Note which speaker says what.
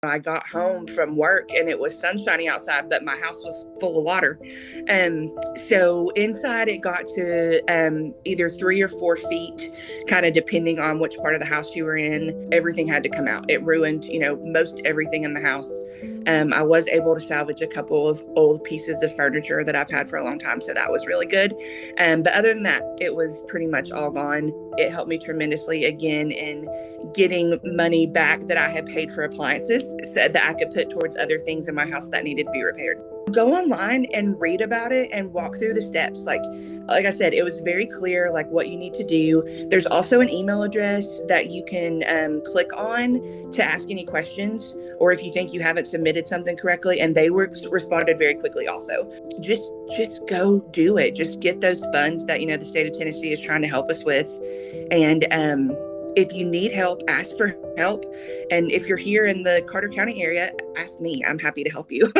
Speaker 1: I got home from work and it was sunshiny outside, but my house was full of water. So inside it got to either 3 or 4 feet, kind of depending on which part of the house you were in. Everything had to come out. It ruined, most everything in the house. I was able to salvage a couple of old pieces of furniture that I've had for a long time, so that was really good. But other than that, it was pretty much all gone. It helped me tremendously again in getting money back that I had paid for appliances, said that I could put towards other things in my house that needed to be repaired. Go online and read about it and walk through the steps. Like I said, it was very clear, like what you need to do. There's also an email address that you can click on to ask any questions, or if you think you haven't submitted something correctly, and they responded very quickly also. Just go do it. Just get those funds that, the state of Tennessee is trying to help us with. And if you need help, ask for help. And if you're here in the Carter County area, ask me. I'm happy to help you.